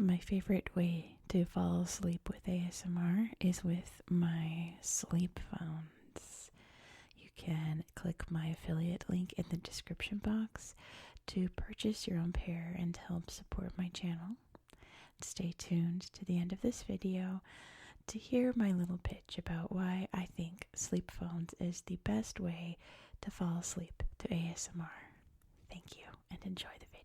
My favorite way to fall asleep with ASMR is with my sleep phones. You can click my affiliate link in the description box to purchase your own pair and help support my channel. Stay tuned to the end of this video to hear my little pitch about why I think sleep phones is the best way to fall asleep to ASMR. Thank you and enjoy the video.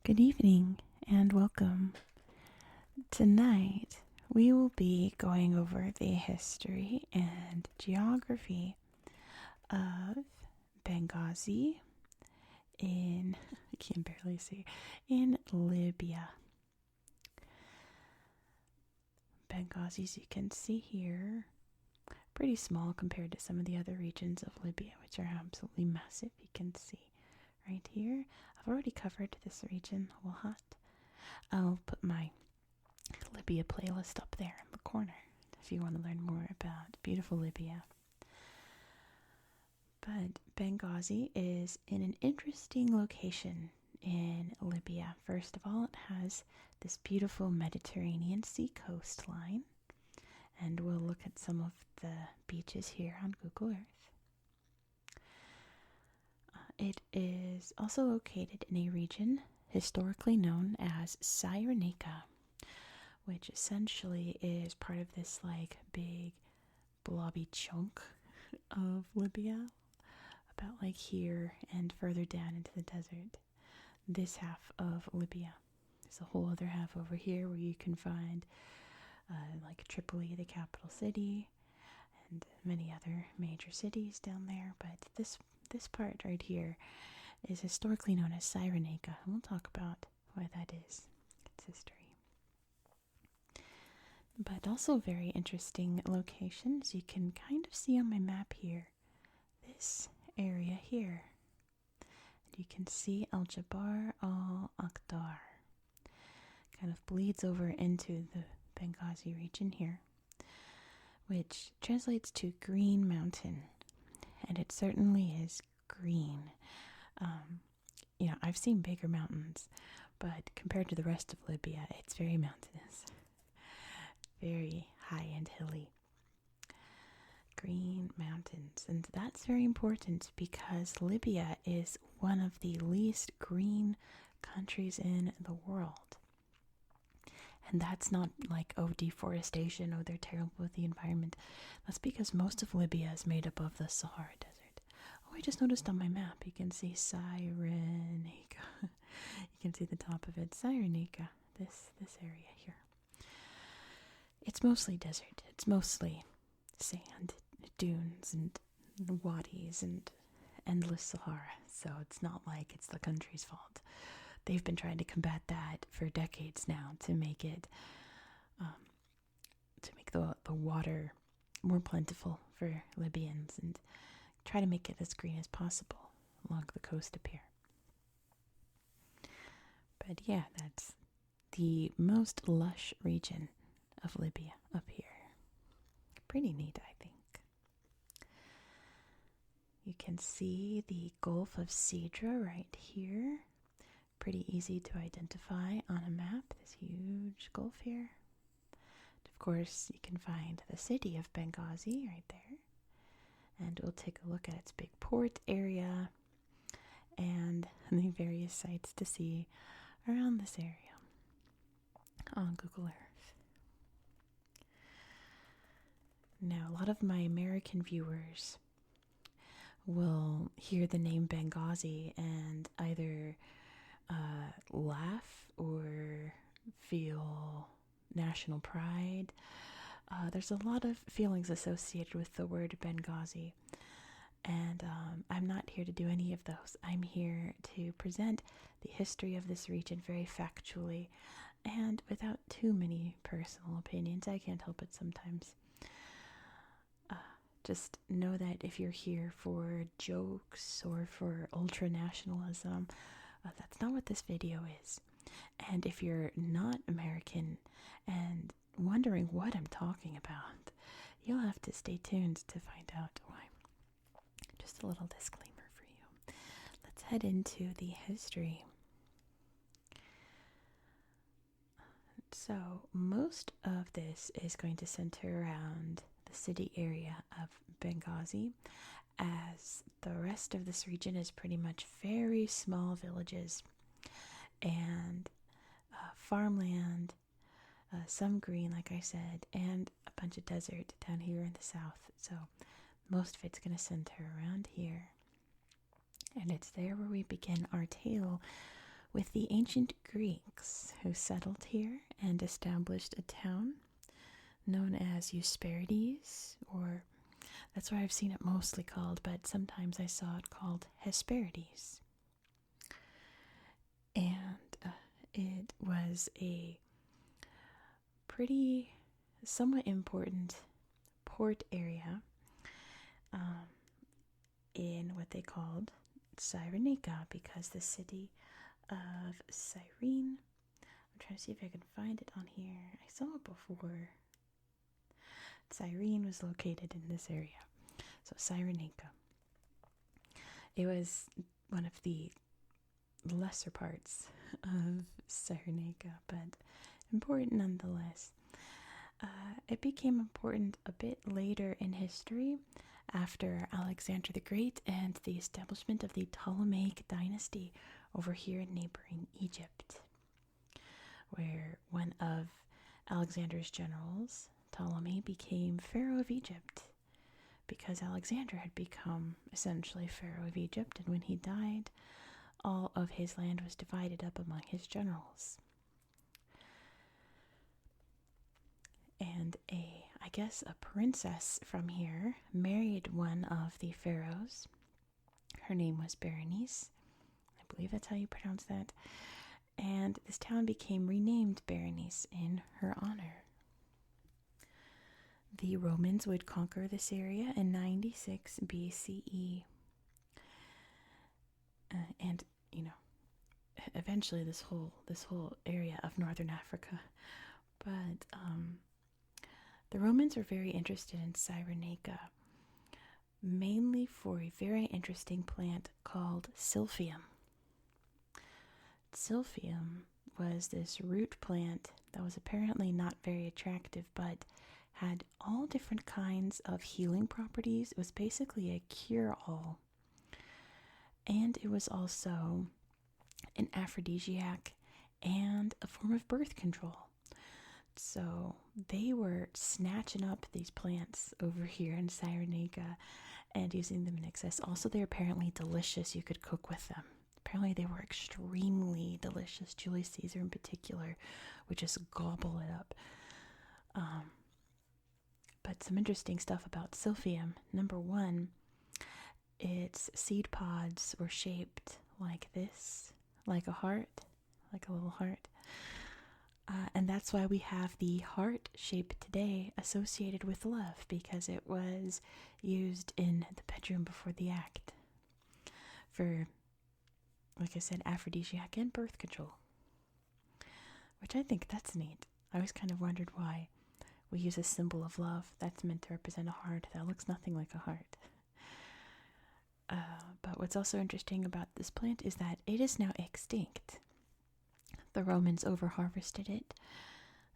Good evening and welcome. Tonight we will be going over the history and geography of Benghazi in, I can barely see, in Libya. Benghazi, as you can see here, pretty small compared to some of the other regions of Libya, which are absolutely massive. You can see right here. I've already covered this region a lot. I'll put my Libya playlist up there in the corner if you want to learn more about beautiful Libya. But Benghazi is in an interesting location in Libya. First of all, it has this beautiful Mediterranean Sea coastline, and we'll look at some of the beaches here on Google Earth. It is also located in a region historically known as Cyrenaica, which essentially is part of this like big blobby chunk of Libya, about like here and further down into the desert. This half of Libya. There's a whole other half over here where you can find like Tripoli, the capital city, and many other major cities down there, but this part right here is historically known as Cyrenaica, and we'll talk about why that is, its history. But also very interesting locations. You can kind of see on my map here, this area here. And you can see Al-Jabar al-Aqdar. Kind of bleeds over into the Benghazi region here, which translates to green mountain. And it certainly is green. I've seen bigger mountains, but compared to the rest of Libya, it's very mountainous. Very high and hilly. Green mountains. And that's very important because Libya is one of the least green countries in the world. And that's not like, oh, deforestation, oh, they're terrible with the environment. That's because most of Libya is made up of the Sahara Desert. Oh, I just noticed on my map, you can see Cyrenaica. You can see the top of it, Cyrenaica, this area here. It's mostly desert. It's mostly sand, dunes, and wadis, and endless Sahara. So it's not like it's the country's fault. They've been trying to combat that for decades now to make it, to make the water more plentiful for Libyans and try to make it as green as possible along the coast up here. But yeah, that's the most lush region of Libya up here. Pretty neat, I think. You can see the Gulf of Sidra right here. Pretty easy to identify on a map, this huge gulf here. Of course, you can find the city of Benghazi right there. And we'll take a look at its big port area and the various sites to see around this area on Google Earth. Now, a lot of my American viewers will hear the name Benghazi and either laugh or feel national pride. There's a lot of feelings associated with the word Benghazi, and I'm not here to do any of those. I'm here to present the history of this region very factually and without too many personal opinions. I can't help it sometimes. Just know that if you're here for jokes or for ultra-nationalism, that's not what this video is. And if you're not American and wondering what I'm talking about, you'll have to stay tuned to find out why. Just a little disclaimer for you. Let's head into the history. So, most of this is going to center around the city area of Benghazi, as the rest of this region is pretty much very small villages and farmland, some green, like I said, and a bunch of desert down here in the south. So, most of it's going to center around here. And it's there where we begin our tale with the ancient Greeks who settled here and established a town known as Eusperides, or that's what I've seen it mostly called, but sometimes I saw it called Hesperides. And it was a pretty, somewhat important port area in what they called Cyrenaica, because the city of Cyrene, I'm trying to see if I can find it on here. I saw it before. Cyrene was located in this area. So Cyrenaica. It was one of the lesser parts of Cyrenaica, but important nonetheless. It became important a bit later in history, after Alexander the Great and the establishment of the Ptolemaic dynasty over here in neighboring Egypt, where one of Alexander's generals, Ptolemy, became Pharaoh of Egypt, because Alexander had become essentially Pharaoh of Egypt, and when he died, all of his land was divided up among his generals. And I guess a princess from here married one of the pharaohs. Her name was Berenice. I believe that's how you pronounce that. And this town became renamed Berenice in her honor. The Romans would conquer this area in 96 BCE. And, eventually this whole area of northern Africa. But the Romans were very interested in Cyrenaica, mainly for a very interesting plant called silphium. Silphium was this root plant that was apparently not very attractive, but had all different kinds of healing properties. It was basically a cure-all. And it was also an aphrodisiac and a form of birth control. So they were snatching up these plants over here in Cyrenaica and using them in excess. Also, they're apparently delicious. You could cook with them. Apparently, they were extremely delicious. Julius Caesar in particular would just gobble it up. But some interesting stuff about silphium. Number one, its seed pods were shaped like this, like a heart, like a little heart. And that's why we have the heart shape today associated with love, because it was used in the bedroom before the act for, like I said, aphrodisiac and birth control, which I think that's neat. I always kind of wondered why we use a symbol of love that's meant to represent a heart that looks nothing like a heart. But what's also interesting about this plant is that it is now extinct. The Romans overharvested it.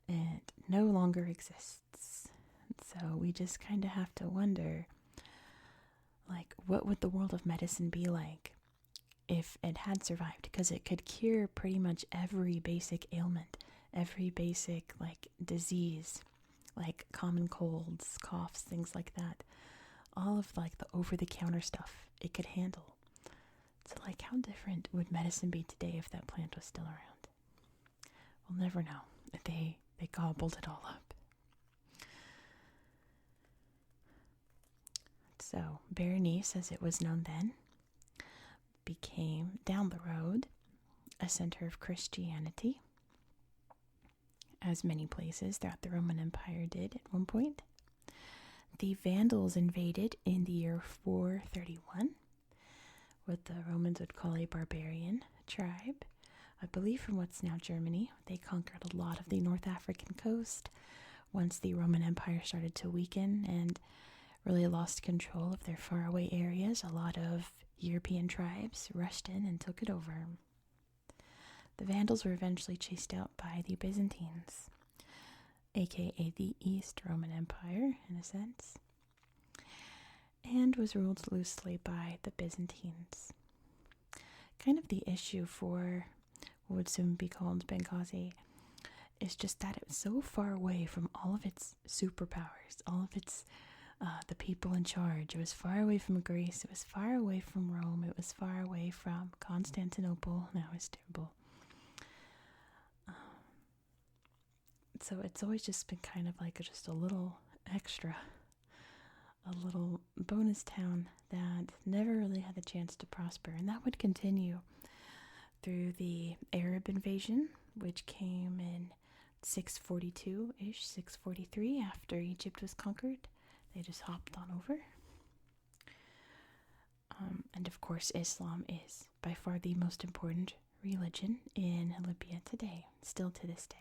It no longer exists. So we just kind of have to wonder, like, what would the world of medicine be like if it had survived? Because it could cure pretty much every basic ailment, every basic, disease, like common colds, coughs, things like that. All of, the over-the-counter stuff it could handle. So, how different would medicine be today if that plant was still around? We'll never know. They gobbled it all up. So, Berenice, as it was known then, became, down the road, a center of Christianity, as many places throughout the Roman Empire did at one point. The Vandals invaded in the year 431, what the Romans would call a barbarian tribe, I believe from what's now Germany. They conquered a lot of the North African coast once the Roman Empire started to weaken and really lost control of their faraway areas. A lot of European tribes rushed in and took it over. The Vandals were eventually chased out by the Byzantines, aka the East Roman Empire, in a sense, and was ruled loosely by the Byzantines. Kind of the issue for what would soon be called Benghazi is just that it was so far away from all of its superpowers, all of its the people in charge. It was far away from Greece, it was far away from Rome, it was far away from Constantinople, now Istanbul. So it's always just been kind of like just a little extra, a little bonus town that never really had the chance to prosper. And that would continue through the Arab invasion, which came in 642-ish, 643, after Egypt was conquered. They just hopped on over. And of course, Islam is by far the most important religion in Libya today, still to this day.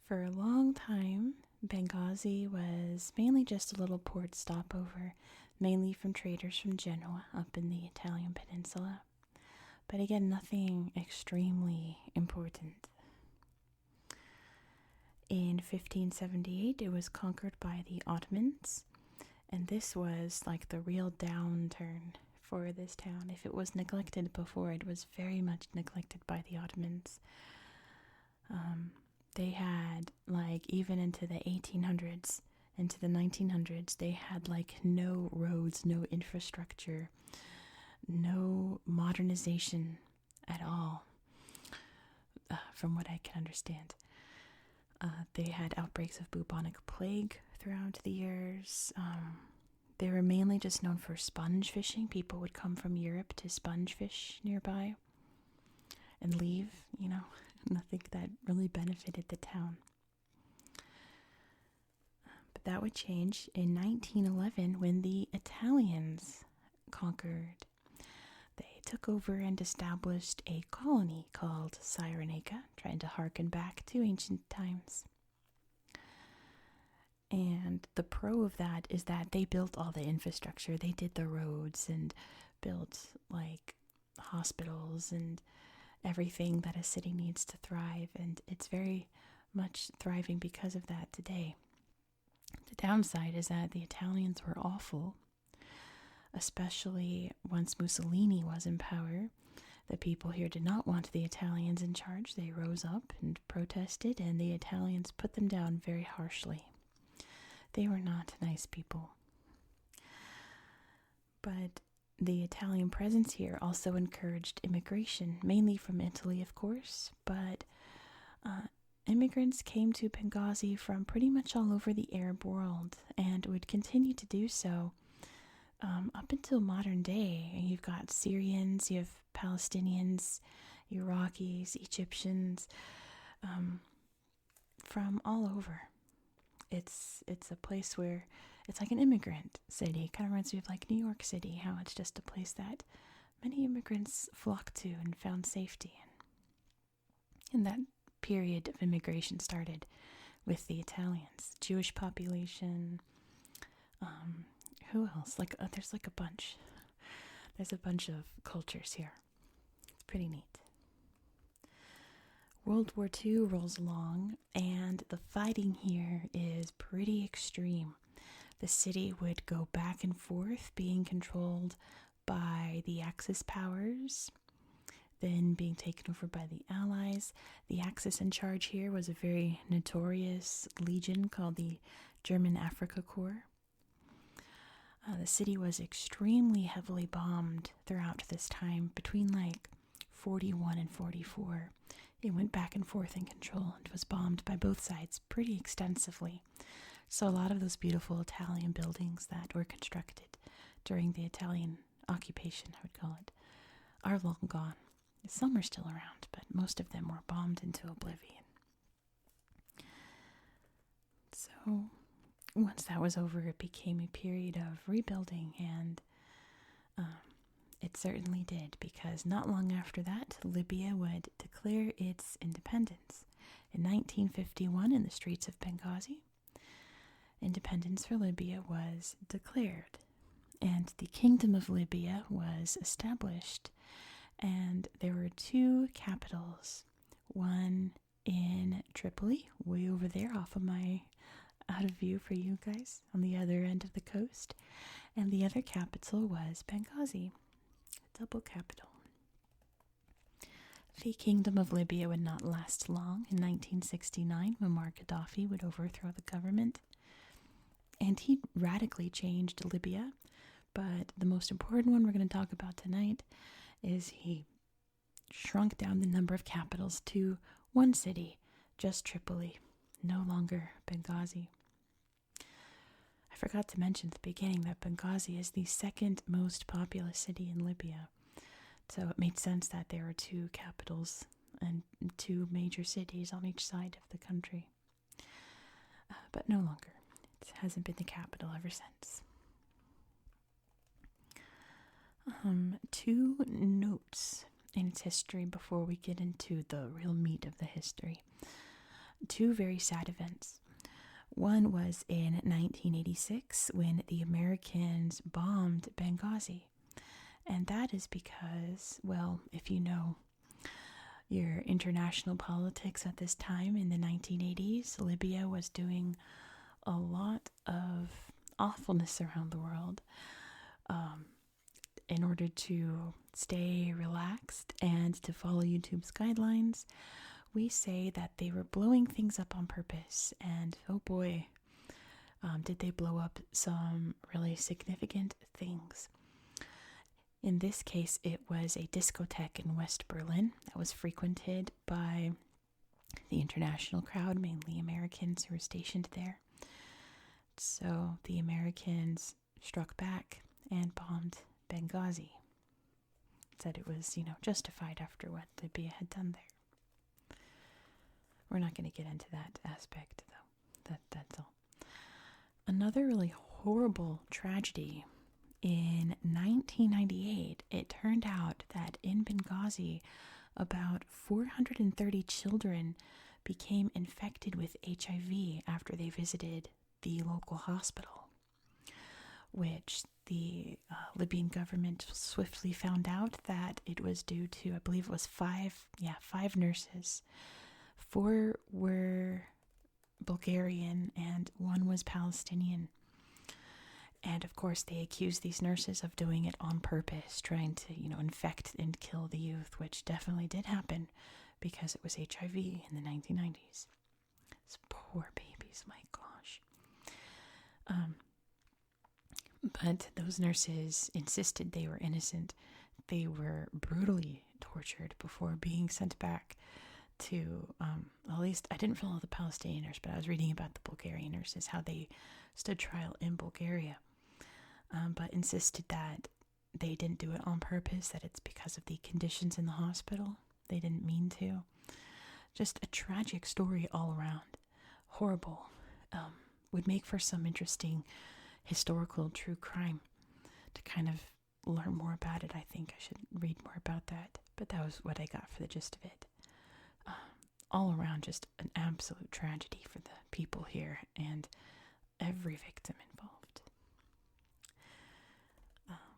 For a long time, Benghazi was mainly just a little port stopover, mainly from traders from Genoa up in the Italian peninsula. But again, nothing extremely important. In 1578, it was conquered by the Ottomans, and this was like the real downturn for this town. If it was neglected before, it was very much neglected by the Ottomans. They had, like, even into the 1800s, into the 1900s, they had, like, no roads, no infrastructure, no modernization at all, from what I can understand. They had outbreaks of bubonic plague throughout the years. They were mainly just known for sponge fishing. People would come from Europe to sponge fish nearby and leave, nothing that really benefited the town. But that would change in 1911 when the Italians conquered. They took over and established a colony called Cyrenaica, trying to harken back to ancient times. And the pro of that is that they built all the infrastructure. They did the roads and built, like, hospitals and everything that a city needs to thrive, and it's very much thriving because of that today. The downside is that the Italians were awful, especially once Mussolini was in power. The people here did not want the Italians in charge. They rose up and protested, and the Italians put them down very harshly. They were not nice people. But the Italian presence here also encouraged immigration, mainly from Italy, of course, but immigrants came to Benghazi from pretty much all over the Arab world and would continue to do so up until modern day. You've got Syrians, you have Palestinians, Iraqis, Egyptians, from all over. It's a place where it's like an immigrant city. It kind of reminds me of like New York City, how it's just a place that many immigrants flocked to and found safety in. And that period of immigration started with the Italians, Jewish population. Who else? There's like a bunch. There's a bunch of cultures here. It's pretty neat. World War II rolls along, and the fighting here is pretty extreme. The city would go back and forth, being controlled by the Axis powers, then being taken over by the Allies. The Axis in charge here was a very notorious legion called the German Afrika Korps. The city was extremely heavily bombed throughout this time, between like 41 and 44. It went back and forth in control and was bombed by both sides pretty extensively. So a lot of those beautiful Italian buildings that were constructed during the Italian occupation, I would call it, are long gone. Some are still around, but most of them were bombed into oblivion. So once that was over, it became a period of rebuilding and it certainly did, because not long after that, Libya would declare its independence. In 1951, in the streets of Benghazi, independence for Libya was declared, and the Kingdom of Libya was established. And there were two capitals, one in Tripoli, way over there off of my out of view for you guys on the other end of the coast, and the other capital was Benghazi, double capital. The Kingdom of Libya would not last long. In 1969, Muammar Gaddafi would overthrow the government, and he radically changed Libya. But the most important one we're going to talk about tonight is he shrunk down the number of capitals to one city, just Tripoli, no longer Benghazi. I forgot to mention at the beginning that Benghazi is the second most populous city in Libya. So it made sense that there are two capitals and two major cities on each side of the country. But no longer. It hasn't been the capital ever since. Two notes in its history before we get into the real meat of the history. Two very sad events. One was in 1986 when the Americans bombed Benghazi. And that is because, well, if you know your international politics at this time in the 1980s, Libya was doing a lot of awfulness around the world. In order to stay relaxed and to follow YouTube's guidelines, we say that they were blowing things up on purpose. And oh boy, did they blow up some really significant things. In this case, it was a discotheque in West Berlin that was frequented by the international crowd, mainly Americans who were stationed there. So the Americans struck back and bombed Benghazi. Said it was, justified after what Libya had done there. We're not going to get into that aspect, though. That's all. Another really horrible tragedy. In 1998, it turned out that in Benghazi, about 430 children became infected with HIV after they visited the local hospital, which the Libyan government swiftly found out that it was due to, I believe it was five nurses. 4 were Bulgarian and 1 was Palestinian. And of course they accused these nurses of doing it on purpose, trying to, infect and kill the youth, which definitely did happen because it was HIV in the 1990s. These poor babies, my gosh. But those nurses insisted they were innocent. They were brutally tortured before being sent back to, at least I didn't follow the Palestinian nurse, but I was reading about the Bulgarian nurses, how they stood trial in Bulgaria, but insisted that they didn't do it on purpose, that it's because of the conditions in the hospital. They didn't mean to. Just a tragic story all around. Horrible. Would make for some interesting historical true crime to kind of learn more about it. I think I should read more about that, but that was what I got for the gist of it. All around, just an absolute tragedy for the people here and every victim involved.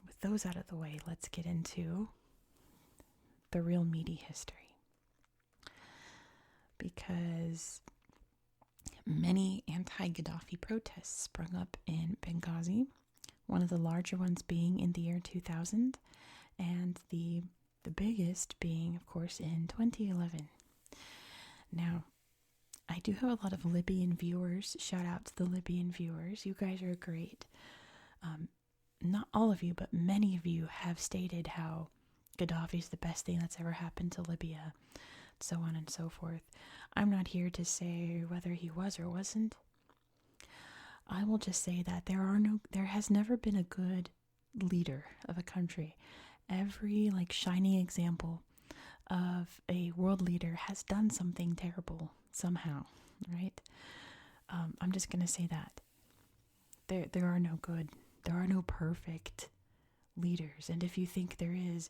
With those out of the way, let's get into the real meaty history. Because many anti-Gaddafi protests sprung up in Benghazi, one of the larger ones being in the year 2000, and the biggest being, of course, in 2011. Now, I do have a lot of Libyan viewers. Shout out to the Libyan viewers. You guys are great. Not all of you, but many of you have stated how Gaddafi's the best thing that's ever happened to Libya, so on and so forth. I'm not here to say whether he was or wasn't. I will just say that there has never been a good leader of a country. Every shining example of a world leader has done something terrible somehow, right? I'm just gonna say that there are no perfect leaders. And if you think there is,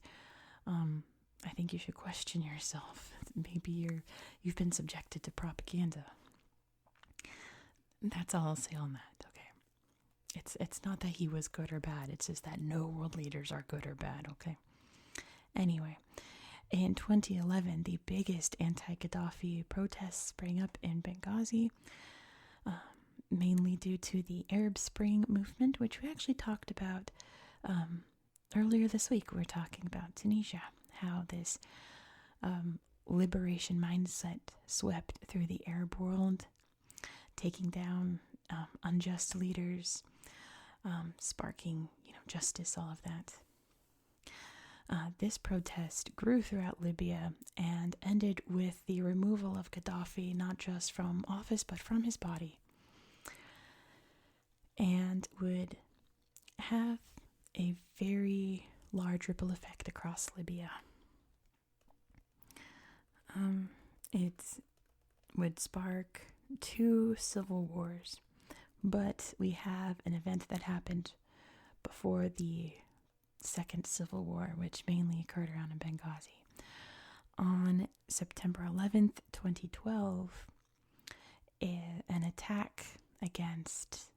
I think you should question yourself. Maybe you've been subjected to propaganda. That's all I'll say on that. Okay, it's not that he was good or bad. It's just that no world leaders are good or bad. Okay. Anyway, in 2011, the biggest anti-Gaddafi protests sprang up in Benghazi, mainly due to the Arab Spring movement, which we actually talked about earlier this week. We were talking about Tunisia, how this liberation mindset swept through the Arab world, taking down unjust leaders, sparking, justice, all of that. This protest grew throughout Libya and ended with the removal of Gaddafi, not just from office, but from his body, and would have a very large ripple effect across Libya. It would spark 2 civil wars, but we have an event that happened before the Second Civil War, which mainly occurred around in Benghazi. On September 11th, 2012, an attack against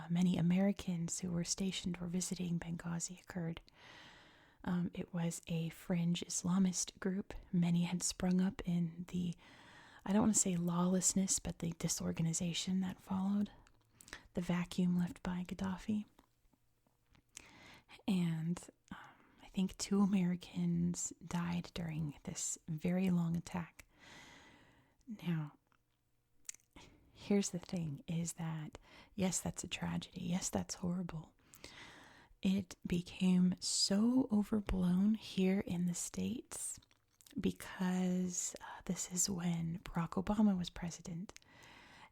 many Americans who were stationed or visiting Benghazi occurred. It was a fringe Islamist group. Many had sprung up in the, I don't want to say lawlessness, but the disorganization that followed the vacuum left by Gaddafi. And I think 2 Americans died during this very long attack. Now, here's the thing, is that, yes, that's a tragedy. Yes, that's horrible. It became so overblown here in the States because this is when Barack Obama was president,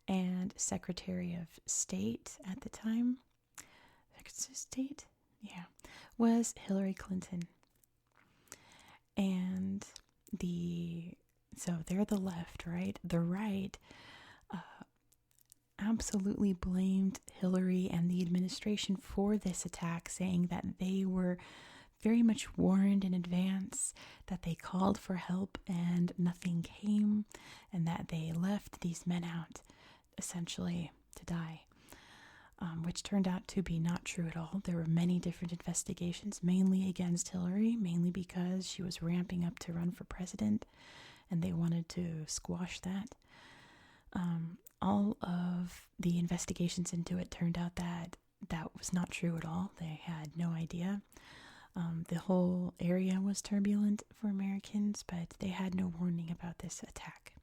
and Secretary of State at the time, was Hillary Clinton. And so they're the left, right? The right absolutely blamed Hillary and the administration for this attack, saying that they were very much warned in advance, that they called for help and nothing came, and that they left these men out essentially to die, which turned out to be not true at all. There were many different investigations, mainly against Hillary, mainly because she was ramping up to run for president, and they wanted to squash that. All of the investigations into it turned out that that was not true at all. They had no idea. The whole area was turbulent for Americans, but they had no warning about this attack.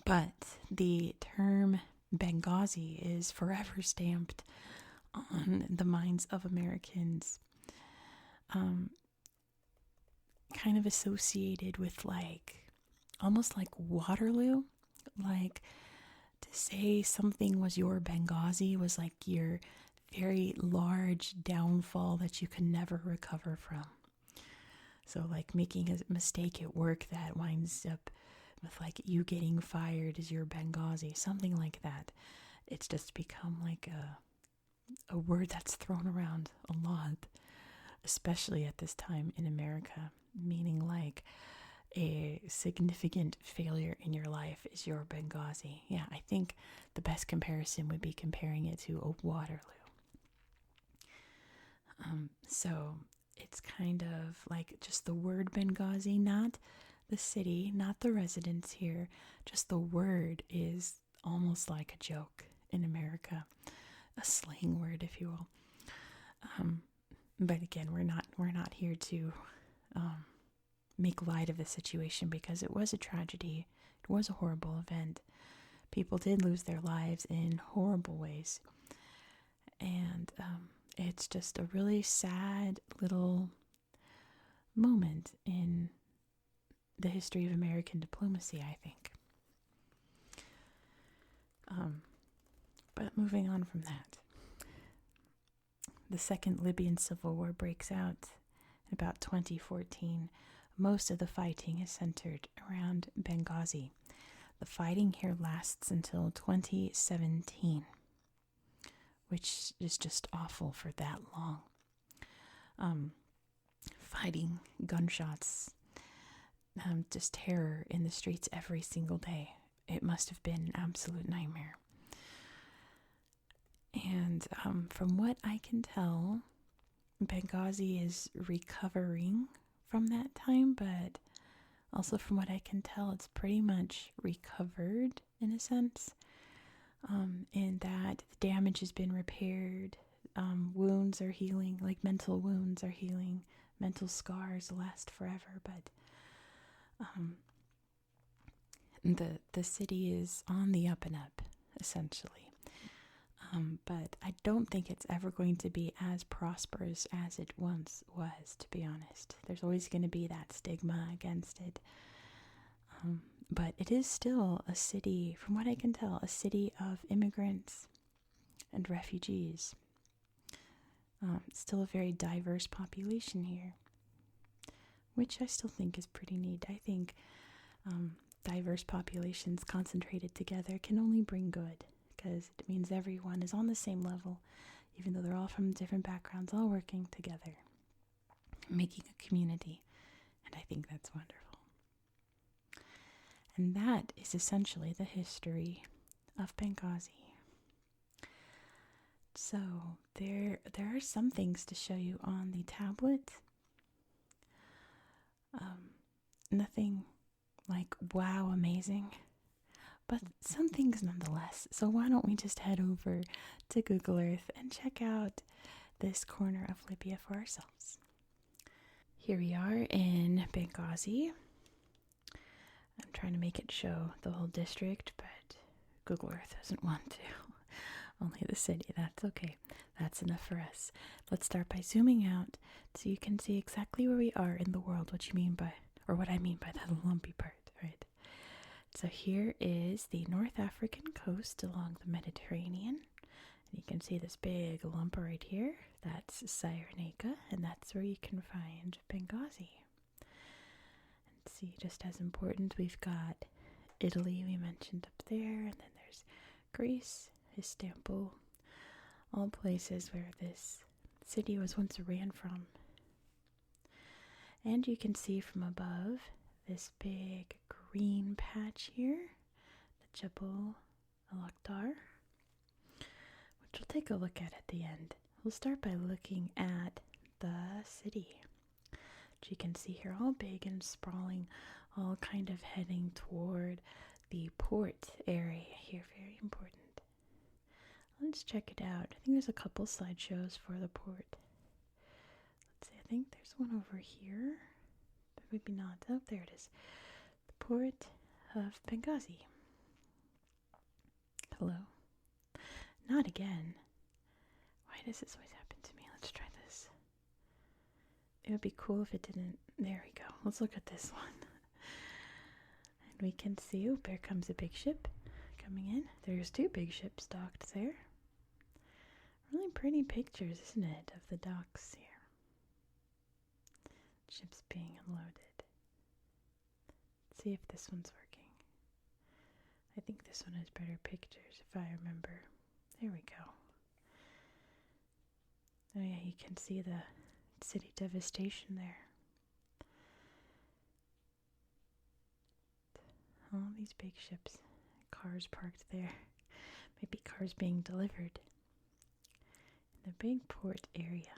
But the term Benghazi is forever stamped on the minds of Americans, kind of associated with almost like Waterloo. Like, to say something was your Benghazi was like your very large downfall that you can never recover from. So like making a mistake at work that winds up with like you getting fired is your Benghazi, something like that. It's just become like a word that's thrown around a lot, especially at this time in America, meaning like a significant failure in your life is your Benghazi. Yeah, I think the best comparison would be comparing it to a Waterloo. So it's kind of like just the word Benghazi, not the city, not the residents here. Just the word is almost like a joke in America, a slang word, if you will. But again, we're not here to make light of the situation, because it was a tragedy. It was a horrible event. People did lose their lives in horrible ways. And it's just a really sad little moment in the history of American diplomacy, I think. But moving on from that, the Second Libyan Civil War breaks out in about 2014. Most of the fighting is centered around Benghazi. The fighting here lasts until 2017, which is just awful for that long. um, fighting, gunshots, just terror in the streets every single day. It must have been an absolute nightmare. And from what I can tell, Benghazi is recovering from that time, but also from what I can tell, it's pretty much recovered in a sense, in that the damage has been repaired, wounds are healing, like mental wounds are healing, mental scars last forever, but the city is on the up and up, essentially. But I don't think it's ever going to be as prosperous as it once was, to be honest. There's always going to be that stigma against it. But it is still a city, from what I can tell, a city of immigrants and refugees. It's still a very diverse population here, which I still think is pretty neat. I think diverse populations concentrated together can only bring good, because it means everyone is on the same level, even though they're all from different backgrounds, all working together, making a community. And I think that's wonderful. And that is essentially the history of Benghazi. So there are some things to show you on the tablet. Nothing like wow amazing, but some things nonetheless. So why don't we just head over to Google Earth and check out this corner of Libya for ourselves. Here we are in Benghazi. I'm trying to make it show the whole district, but Google Earth doesn't want to. Only the city. That's okay. That's enough for us. Let's start by zooming out so you can see exactly where we are in the world, what I mean by that lumpy part, right? So here is the North African coast along the Mediterranean. And you can see this big lump right here. That's Cyrenaica, and that's where you can find Benghazi. And see, just as important, we've got Italy, we mentioned up there, and then there's Greece, Istanbul, all places where this city was once ran from. And you can see from above this big green patch here, the Jebel al-Akhdar, which we'll take a look at the end. We'll start by looking at the city, which you can see here all big and sprawling, all kind of heading toward the port area here. Very important. Let's check it out. I think there's a couple slideshows for the port. Let's see, I think there's one over here, but maybe not. Oh, there it is. The port of Benghazi. Hello. Not again. Why does this always happen to me? Let's try this. It would be cool if it didn't. There we go. Let's look at this one. And we can see, oh, there comes a big ship coming in. There's two big ships docked there. Really pretty pictures, isn't it, of the docks here. Ships being unloaded. Let's see if this one's working. I think this one has better pictures, if I remember. There we go. Oh yeah, you can see the city devastation there. All these big ships, cars parked there. Maybe cars being delivered. In the big port area here.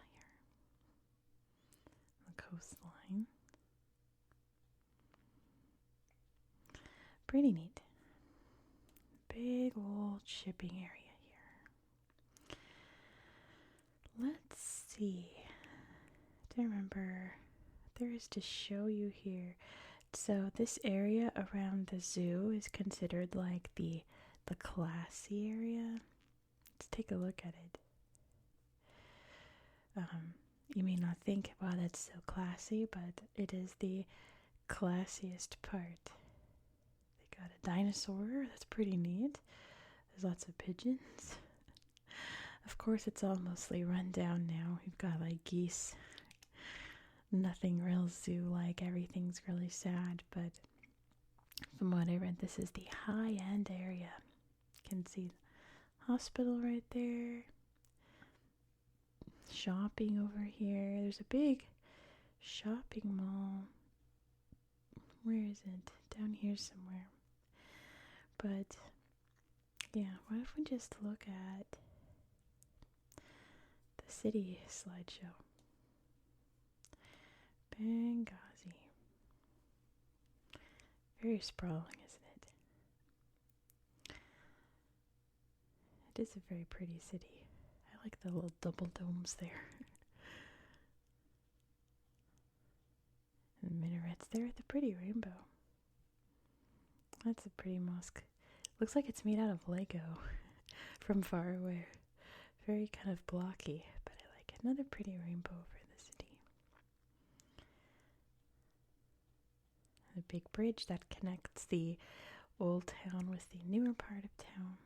The coastline. Pretty neat. Big old shipping area here. Let's see. Do I remember what there is to show you here? So this area around the zoo is considered like the classy area. Let's take a look at it. You may not think, wow, that's so classy, but it is the classiest part. They got a dinosaur, that's pretty neat. There's lots of pigeons. Of course, it's all mostly run down now. We've got like geese. Nothing real zoo-like. Everything's really sad, but from what I read, this is the high-end area. You can see the hospital right there. shopping over here. There's a big shopping mall. Where is it? Down here somewhere. But yeah, what if we just look at the city slideshow? Benghazi. Very sprawling, isn't it? It is a very pretty city. I like the little double domes there. And minarets there with the pretty rainbow. That's a pretty mosque. Looks like it's made out of Lego from far away. Very kind of blocky, but I like it. Another pretty rainbow over the city. A big bridge that connects the old town with the newer part of town.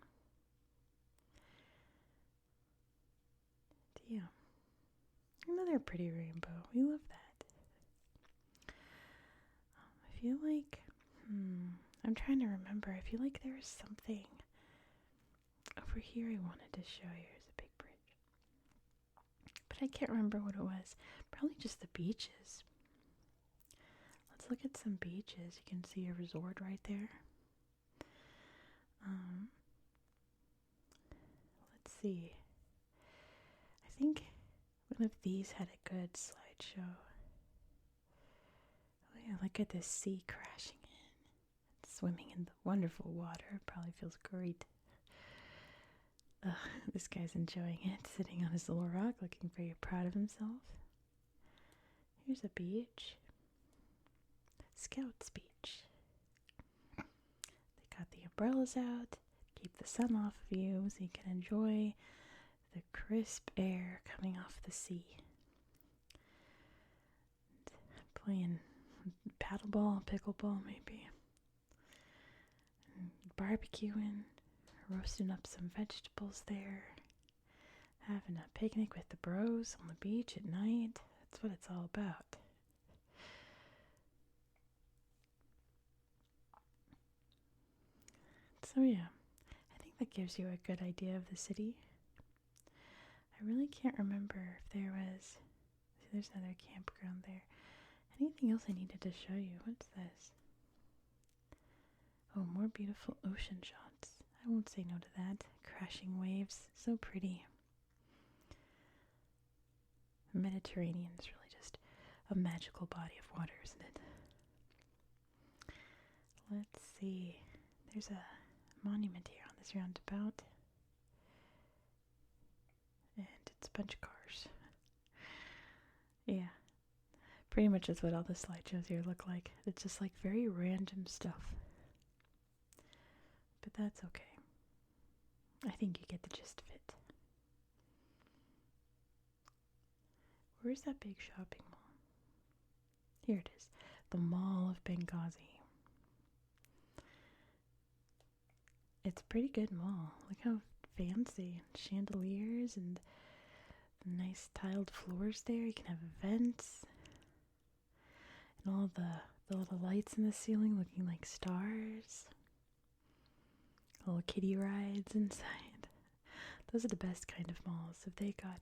And yeah, another pretty rainbow. We love that. I feel like, I'm trying to remember. I feel like there was something over here I wanted to show you. There's a big bridge. But I can't remember what it was. Probably just the beaches. Let's look at some beaches. You can see a resort right there. Let's see. I think one of these had a good slideshow. Oh yeah, look at this sea crashing in. Swimming in the wonderful water. It probably feels great. This guy's enjoying it, sitting on his little rock, looking very proud of himself. Here's a beach. Scouts Beach. They got the umbrellas out, keep the sun off of you so you can enjoy the crisp air coming off the sea. And playing paddleball, pickleball maybe. And barbecuing, roasting up some vegetables there. Having a picnic with the bros on the beach at night. That's what it's all about. So yeah, I think that gives you a good idea of the city. I really can't remember if there was... See, there's another campground there. Anything else I needed to show you? What's this? Oh, more beautiful ocean shots. I won't say no to that. Crashing waves. So pretty. The Mediterranean is really just a magical body of water, isn't it? Let's see. There's a monument here on this roundabout. And it's a bunch of cars. Yeah. Pretty much is what all the slideshows here look like. It's just like very random stuff. But that's okay. I think you get the gist of it. Where's that big shopping mall? Here it is. The Mall of Benghazi. It's a pretty good mall. Look how fancy. Chandeliers and nice tiled floors there. You can have events. And all the little lights in the ceiling looking like stars. Little kiddie rides inside. Those are the best kind of malls that they got.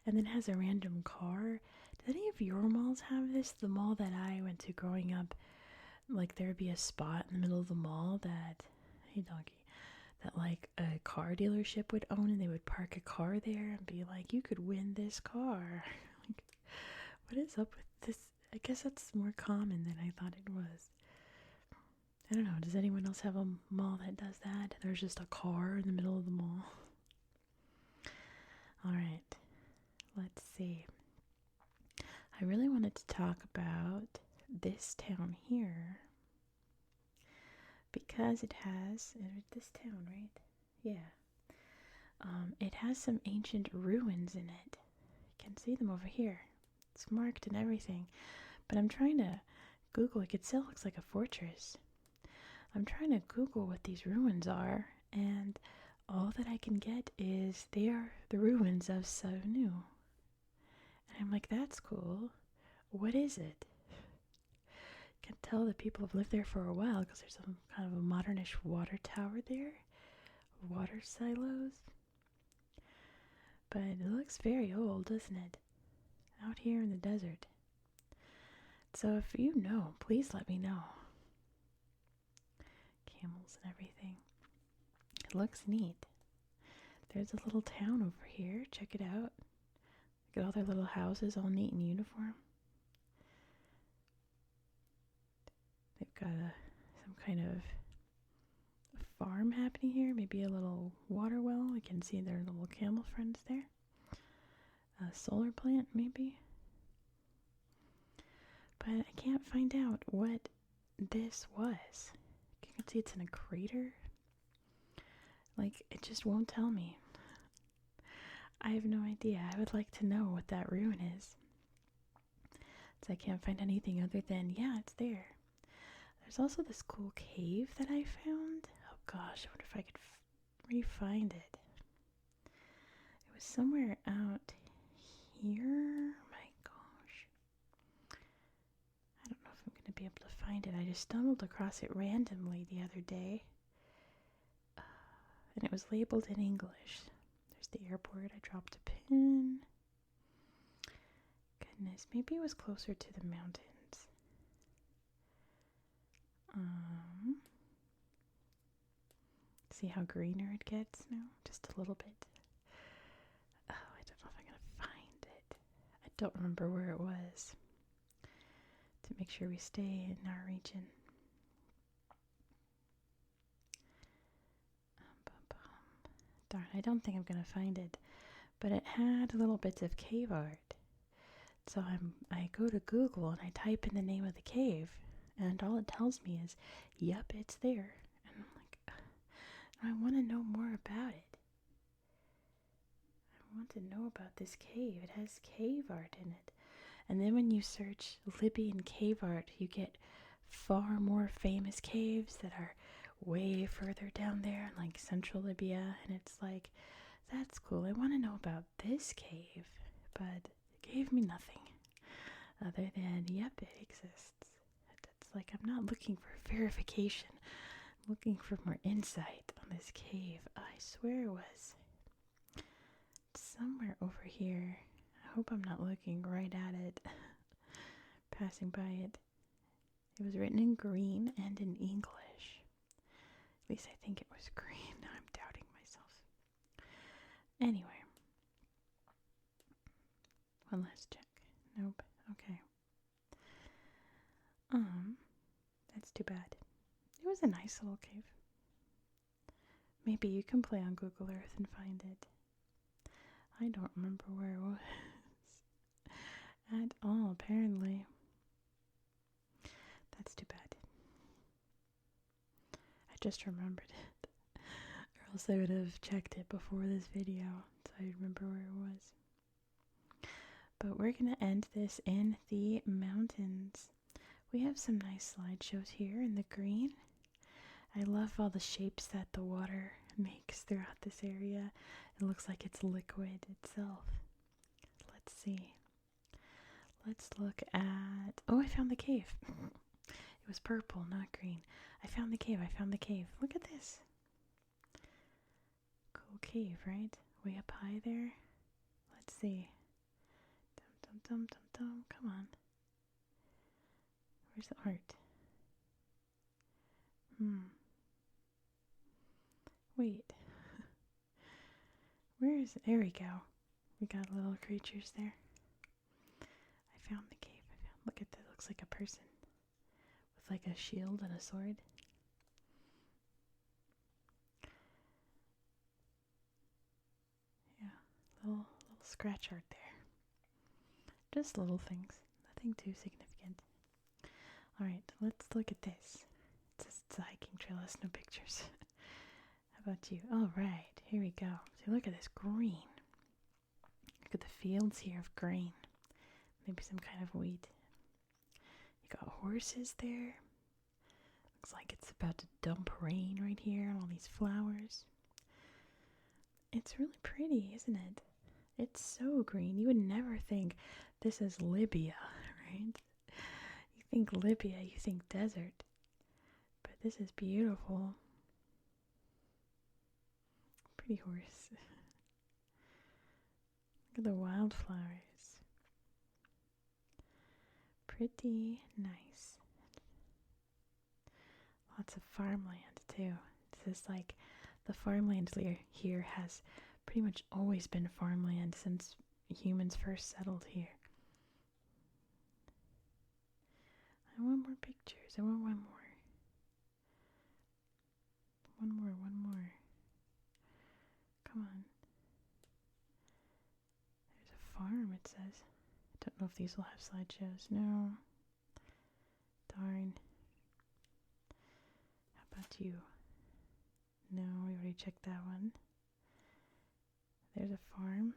And then it has a random car. Did any of your malls have this? The mall that I went to growing up, like there would be a spot in the middle of the mall that, hey doggy, that like a car dealership would own, and they would park a car there and be like, you could win this car. Like, what is up with this? I guess that's more common than I thought it was. I don't know. Does anyone else have a mall that does that? There's just a car in the middle of the mall. All right. Let's see. I really wanted to talk about this town here because it has this town, right? Yeah. It has some ancient ruins in it. You can see them over here. It's marked and everything. But I'm trying to Google. It still looks like a fortress. I'm trying to Google what these ruins are, and all that I can get is they are the ruins of Savnu. And I'm like, that's cool. What is it? Can tell that people have lived there for a while because there's some kind of a modernish water tower there. Water silos. But it looks very old, doesn't it? Out here in the desert. So if you know, please let me know. Camels and everything. It looks neat. There's a little town over here. Check it out. Look at all their little houses all neat and uniform. They've got some kind of farm happening here. Maybe a little water well. I can see their little camel friends there. A solar plant, maybe. But I can't find out what this was. You can see it's in a crater. Like, it just won't tell me. I have no idea. I would like to know what that ruin is. So I can't find anything other than, yeah, it's there. There's also this cool cave that I found. Oh gosh, I wonder if I could re-find it. It was somewhere out here. My gosh. I don't know if I'm going to be able to find it. I just stumbled across it randomly the other day. And it was labeled in English. There's the airport. I dropped a pin. Goodness, maybe it was closer to the mountains. See how greener it gets now? Just a little bit. Oh, I don't know if I'm going to find it. I don't remember where it was. To make sure we stay in our region. Darn, I don't think I'm going to find it. But it had little bits of cave art. So I go to Google and I type in the name of the cave. And all it tells me is, yep, it's there. And I'm like, I want to know more about it. I want to know about this cave. It has cave art in it. And then when you search Libyan cave art, you get far more famous caves that are way further down there in like central Libya. And it's like, that's cool. I want to know about this cave. But it gave me nothing other than, yep, it exists. It's like I'm not looking for verification. I'm looking for more insight on this cave. I swear it was somewhere over here. I hope I'm not looking right at it. Passing by it. It was written in green and in English. At least I think it was green. Now I'm doubting myself. Anyway. One last check. Nope. Okay. That's too bad. It was a nice little cave. Maybe you can play on Google Earth and find it. I don't remember where it was at all, apparently. That's too bad. I just remembered it. Or else I would have checked it before this video, so I remember where it was. But we're going to end this in the mountains. We have some nice slideshows here in the green. I love all the shapes that the water makes throughout this area. It looks like it's liquid itself. Let's see. Let's look at... Oh, I found the cave. It was purple, not green. I found the cave. Look at this. Cool cave, right? Way up high there. Let's see. Dum, dum, dum, dum, dum. Come on. Where's the art? Wait. Where is it? There we go. We got little creatures there. I found the cave. Look at that. Looks like a person with like a shield and a sword. Yeah, little scratch art there. Just little things. Nothing too significant. Alright, let's look at this. It says it's a hiking trail, has no pictures. How about you? Alright, here we go. See, look at this green. Look at the fields here of grain. Maybe some kind of wheat. You got horses there. Looks like it's about to dump rain right here and all these flowers. It's really pretty, isn't it? It's so green. You would never think this is Libya, right? You think Libya, you think desert. But this is beautiful. Pretty horse. Look at the wildflowers. Pretty nice. Lots of farmland too. This is like the farmland here has pretty much always been farmland since humans first settled here. I want more pictures. I want one more. One more. Come on. There's a farm, it says. I don't know if these will have slideshows. No. Darn. How about you? No, we already checked that one. There's a farm.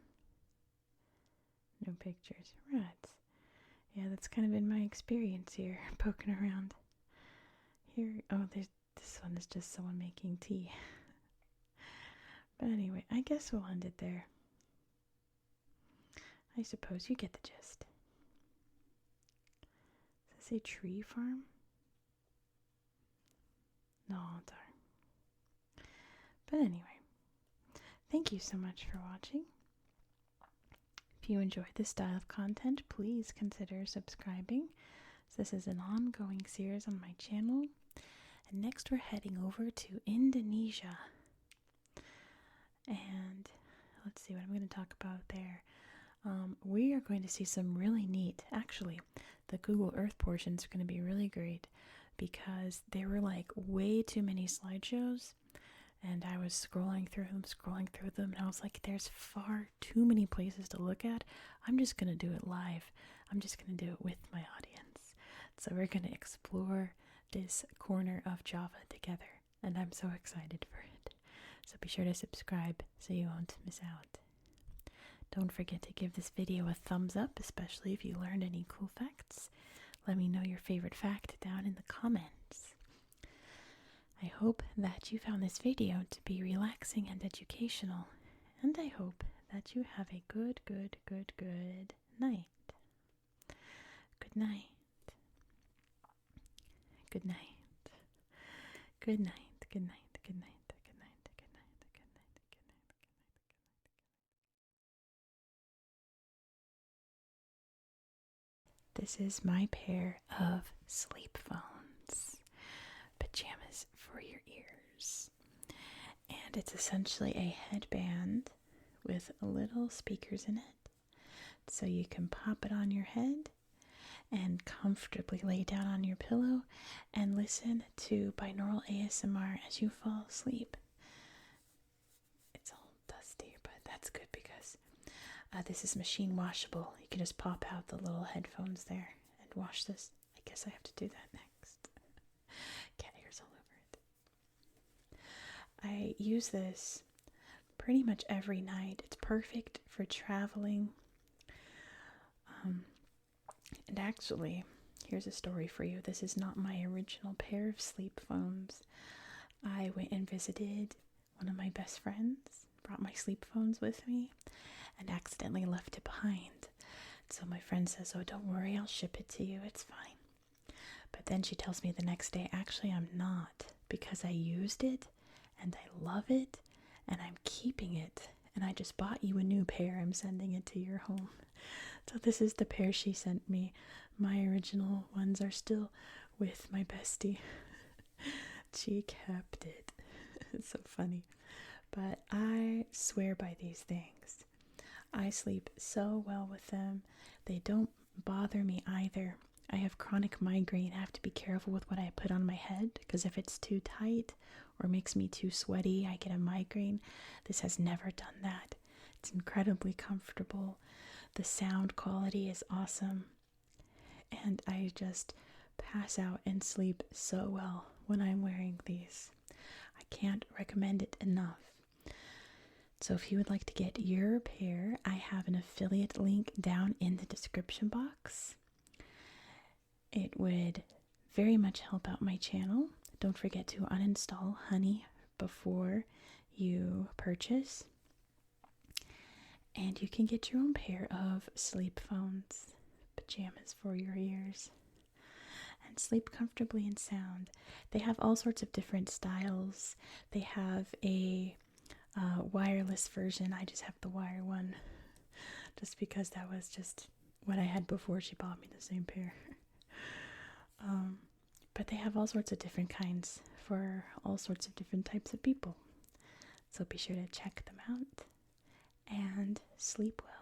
No pictures. Rats. Yeah, that's kind of been my experience here, poking around. Here, oh, this one is just someone making tea. But anyway, I guess we'll end it there. I suppose you get the gist. Does it say tree farm? No, darn. But anyway, thank you so much for watching. If you enjoyed this style of content, please consider subscribing. This is an ongoing series on my channel. And next we're heading over to Indonesia. And let's see what I'm going to talk about there. We are going to see some really neat, actually, the Google Earth portions are going to be really great because there were like way too many slideshows. And I was scrolling through them, and I was like, there's far too many places to look at. I'm just going to do it live. I'm just going to do it with my audience. So we're going to explore this corner of Java together, and I'm so excited for it. So be sure to subscribe so you won't miss out. Don't forget to give this video a thumbs up, especially if you learned any cool facts. Let me know your favorite fact down in the comments. I hope that you found this video to be relaxing and educational, and I hope that you have a good night. Good night. Good night. Good night. Good night. Good night. Good night. Good night. Good night. Good night. This is my pair of sleep phones. Pajamas for your ears. And it's essentially a headband with little speakers in it. So you can pop it on your head and comfortably lay down on your pillow and listen to binaural ASMR as you fall asleep. It's all dusty, but that's good because this is machine washable. You can just pop out the little headphones there and wash this. I guess I have to do that next. Cat hairs all over it. I use this pretty much every night. It's perfect for traveling. And actually, here's a story for you. This is not my original pair of sleep phones. I went and visited one of my best friends, brought my sleep phones with me, and accidentally left it behind. So my friend says, oh, don't worry, I'll ship it to you. It's fine. But then she tells me the next day, actually, I'm not, because I used it and I love it and I'm keeping it. And I just bought you a new pair. I'm sending it to your home. So this is the pair she sent me. My original ones are still with my bestie. She kept it. It's so funny. But I swear by these things. I sleep so well with them. They don't bother me either. I have chronic migraine. I have to be careful with what I put on my head because if it's too tight or makes me too sweaty, I get a migraine. This has never done that. It's incredibly comfortable. The sound quality is awesome. And I just pass out and sleep so well when I'm wearing these. I can't recommend it enough. So if you would like to get your pair, I have an affiliate link down in the description box. It would very much help out my channel. Don't forget to uninstall Honey before you purchase. And you can get your own pair of sleep phones, pajamas for your ears, and sleep comfortably and sound. They have all sorts of different styles. They have a wireless version. I just have the wire one. just because that was just what I had before she bought me the same pair. But they have all sorts of different kinds for all sorts of different types of people. So be sure to check them out and sleep well.